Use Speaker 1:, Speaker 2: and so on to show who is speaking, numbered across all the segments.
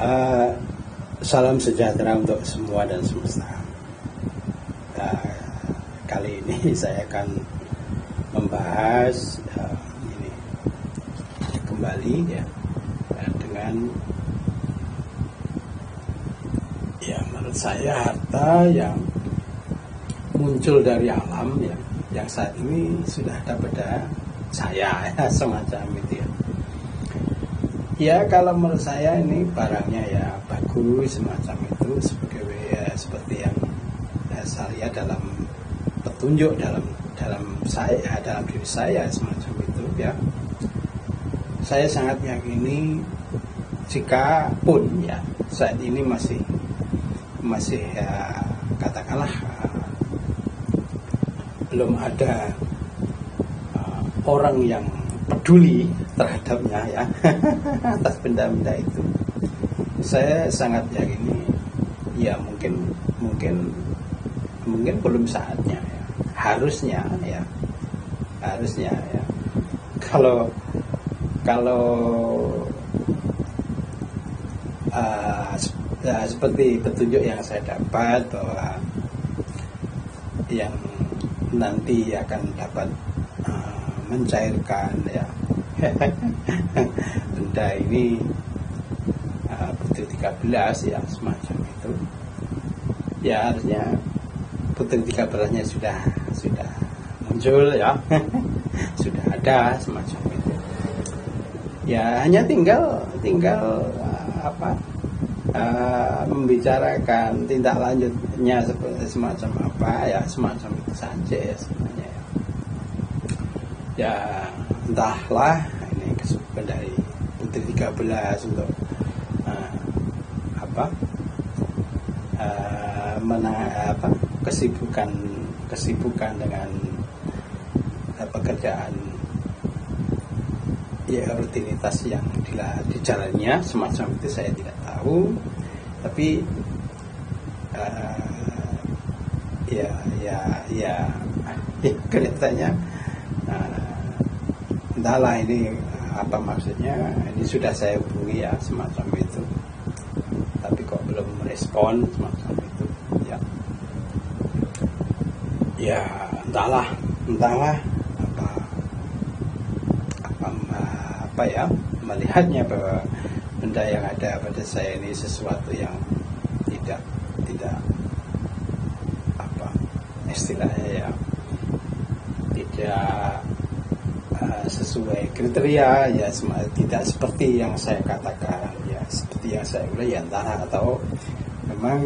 Speaker 1: Uh, Salam sejahtera untuk semua dan semesta. Kali ini saya akan membahas ini kembali ya dengan menurut saya harta yang muncul dari alam yang saat ini sudah ada pada saya ya, semacam itu ya. Ya kalau menurut saya ini barangnya ya bagus semacam itu seperti yang saya lihat dalam petunjuk dalam diri saya semacam itu ya. Saya sangat meyakini jika pun ya saat ini masih ya, katakanlah belum ada orang yang peduli terhadapnya ya atas benda-benda itu, saya sangat yakini ya mungkin belum saatnya ya. harusnya ya kalau seperti petunjuk yang saya dapat bahwa yang nanti akan dapat mencairkan ya benda ini putri 13 ya semacam itu ya, harusnya putri 13-nya sudah muncul ya sudah ada semacam itu ya, hanya tinggal membicarakan tindak lanjutnya seperti semacam apa ya, semacam itu saja ya sebenarnya ya. Entahlah ini kesukaan dari putri 13 untuk kesibukan dengan pekerjaan ya, rutinitas yang dijalannya semacam itu saya tidak tahu, tapi kelihatannya entahlah ini apa maksudnya. Ini sudah saya hubungi ya semacam itu, tapi kok belum merespon semacam itu ya entahlah apa ya, melihatnya bahwa benda yang ada pada saya ini sesuatu yang tidak istilahnya ya tidak sesuai kriteria ya, tidak seperti yang saya katakan ya, seperti yang saya udah ya, antara atau memang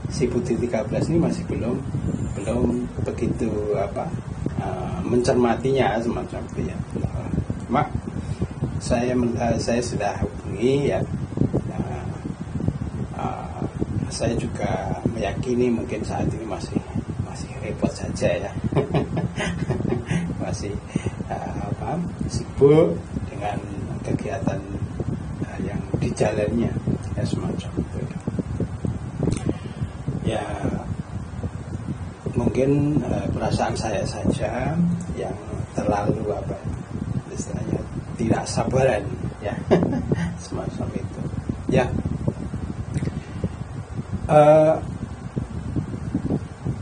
Speaker 1: si putri 13 ini masih belum begitu mencermatinya semacam itu ya. Mak saya sudah hubungi ya, saya juga meyakini mungkin saat ini masih repot saja ya masih sibuk dengan kegiatan yang dijalannya ya semacam itu ya. Mungkin perasaan saya saja yang terlalu istilahnya tidak sabaran ya semacam itu ya.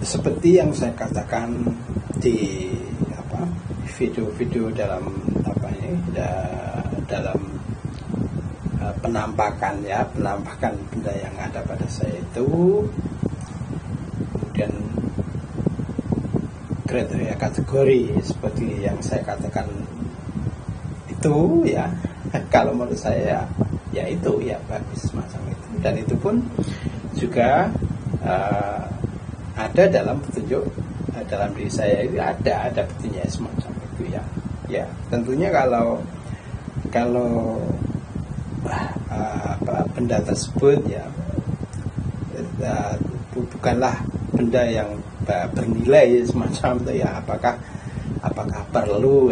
Speaker 1: Seperti yang saya katakan di video-video dalam penampakan benda yang ada pada saya itu, kemudian kriteria kategori seperti yang saya katakan itu ya, kalau menurut saya ya itu ya bagus semacam itu, dan itu pun juga ada dalam petunjuk dalam diri saya itu ada petunjuknya semacam itu ya. Tentunya kalau benda tersebut ya bukanlah benda yang bernilai semacam itu ya, apakah perlu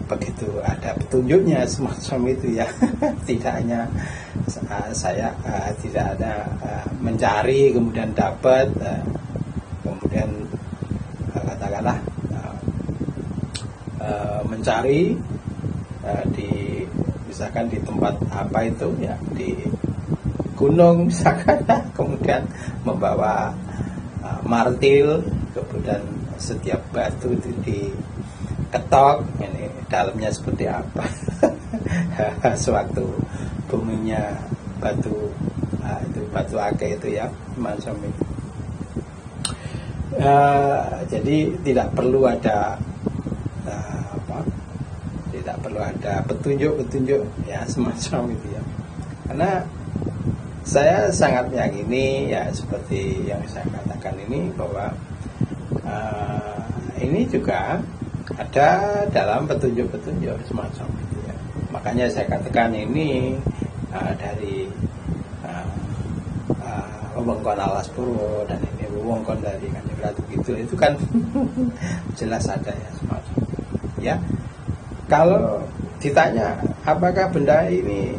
Speaker 1: begitu ada petunjuknya semacam itu ya tidak hanya saya tidak ada mencari kemudian dapat kemudian katakanlah mencari di misalkan di tempat apa itu ya, di gunung misalkan, kemudian membawa martil, kemudian setiap batu itu diketok, ini dalamnya seperti apa. Sewaktu buminya batu itu batu akik itu ya, macam itu. Jadi tidak perlu ada tidak perlu ada petunjuk-petunjuk ya semacam itu ya, karena saya sangat meyakini ya seperti yang saya katakan ini, bahwa ini juga ada dalam petunjuk-petunjuk semacam itu ya. Makanya saya katakan ini dari wewengkon Alas Purwo, dan ini wewengkon dari Kanjeng Ratu Kidul, itu kan jelas ada ya semacam ya. Kalau ditanya apakah benda ini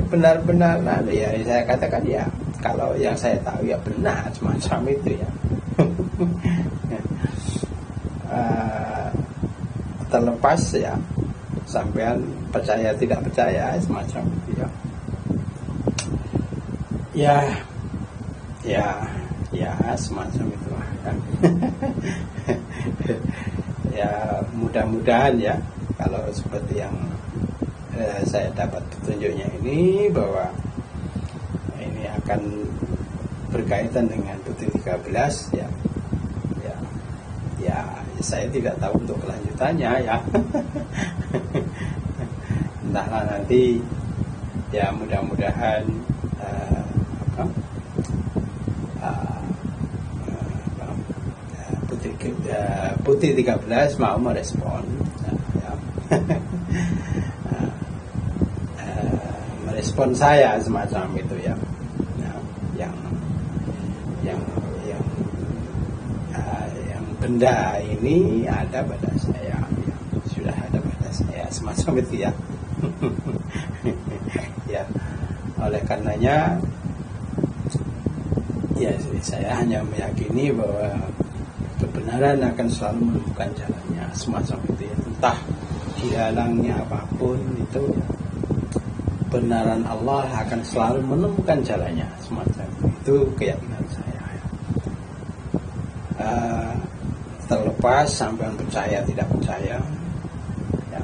Speaker 1: benar-benar ya, saya katakan ya, kalau yang saya tahu ya benar semacam itu ya. Terlepas ya sampean percaya tidak percaya semacam itu ya. Ya semacam itu kan. Ya mudah-mudahan ya, kalau seperti yang saya dapat petunjuknya ini, bahwa ini akan berkaitan dengan Putri 13 ya. Ya saya tidak tahu untuk kelanjutannya ya. Entahlah nanti ya, mudah-mudahan Putri 13 mau merespon ya. Merespon saya semacam itu ya, yang benda ini ada pada saya ya, sudah ada pada saya semacam itu ya. Ya, oleh karenanya ya saya hanya meyakini bahwa kebenaran akan selalu menemukan jalannya semacam itu ya. Entah dihalangnya apapun itu ya, kebenaran Allah akan selalu menemukan jalannya semacam itu keyakinan saya ya. Terlepas sampean percaya tidak percaya ya.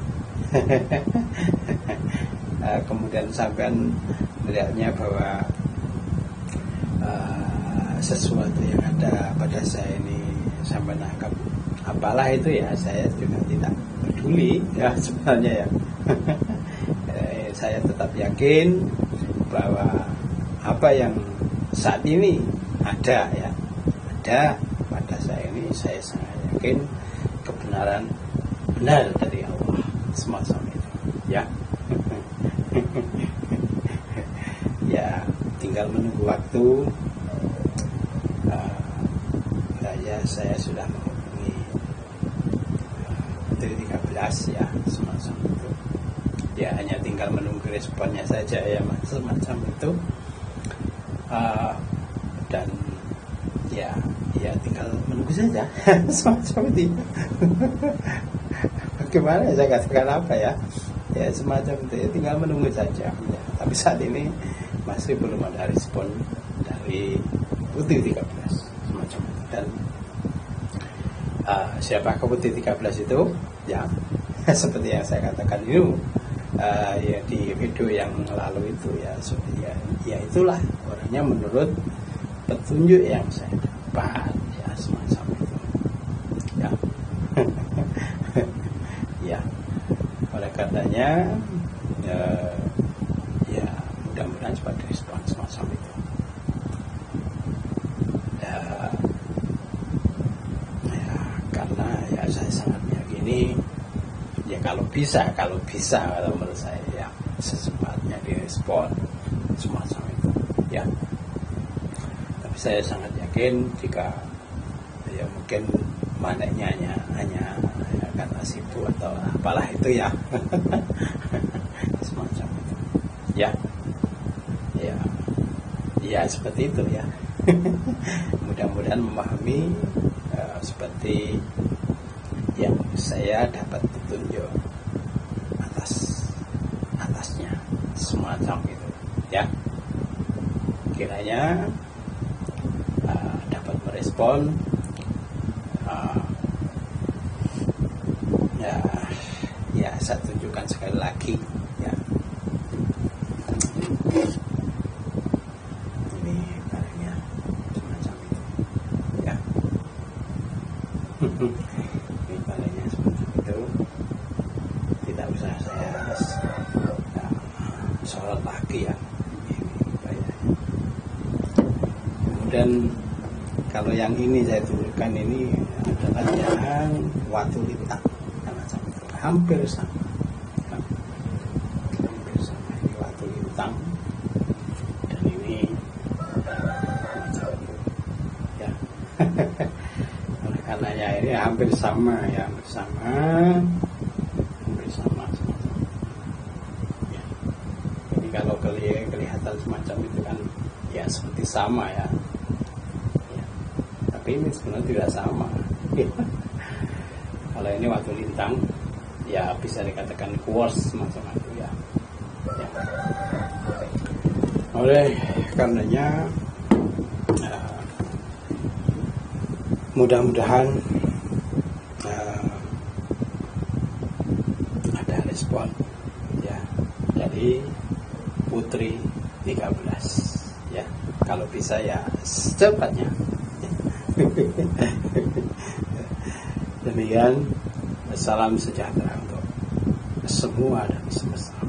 Speaker 1: Kemudian sampean melihatnya bahwa sesuatu yang ada pada saya ini sampai nangkap apalah itu ya, saya juga tidak peduli ya sebenarnya ya. Saya tetap yakin bahwa apa yang saat ini ada ya, ada pada saya ini, saya sangat yakin kebenaran benar dari Allah semacam itu ya. Ya tinggal menunggu waktu. Saya sudah menghubungi Putri 13 ya semacam itu ya, hanya tinggal menunggu responnya saja ya semacam itu. Dan ya tinggal menunggu saja semacam itu. Bagaimana saya katakan apa ya semacam itu ya, tinggal menunggu saja ya. Tapi saat ini masih belum ada respon dari Putri 13 semacam itu. Dan siapa Putri 13 itu ya, seperti yang saya katakan itu ya di video yang lalu itu ya, ya itulah orangnya menurut petunjuk yang saya dapat ya semacam itu ya. Ya oleh karenanya ya mudah-mudahan cepat direspon semacam itu. Karena ya saya sangat meyakini ya, kalau bisa kalau menurut saya ya secepatnya direspon semacam itu ya. Tapi saya sangat yakin jika ya mungkin maneknya hanya karena sibuk atau apalah itu ya. Semacam itu ya seperti itu ya. Mudah-mudahan memahami seperti yang saya dapat petunjuk atas semacam itu ya. Kiranya dapat merespon ya saya tunjukkan sekali lagi ya. Ini barangnya semacam itu ya. Ini barangnya semacam itu, tidak usah saya sorot lagi ya. Kemudian kalau yang ini saya tunjukkan, ini adalah yang watu lintang, hampir sama, ini watu lintang dan ini macam itu ya. Oleh karenanya ini hampir sama ya, hampir sama ya. Ini kalau kelihatan semacam itu kan ya seperti sama ya, tapi ini sebenarnya tidak sama. Kalau ini watu lintang ya bisa dikatakan quartz semacam itu ya. Oleh karenanya mudah-mudahan ada respon ya dari Putri 13 ya, kalau bisa ya secepatnya. Demikian, salam sejahtera untuk semua dan semesta.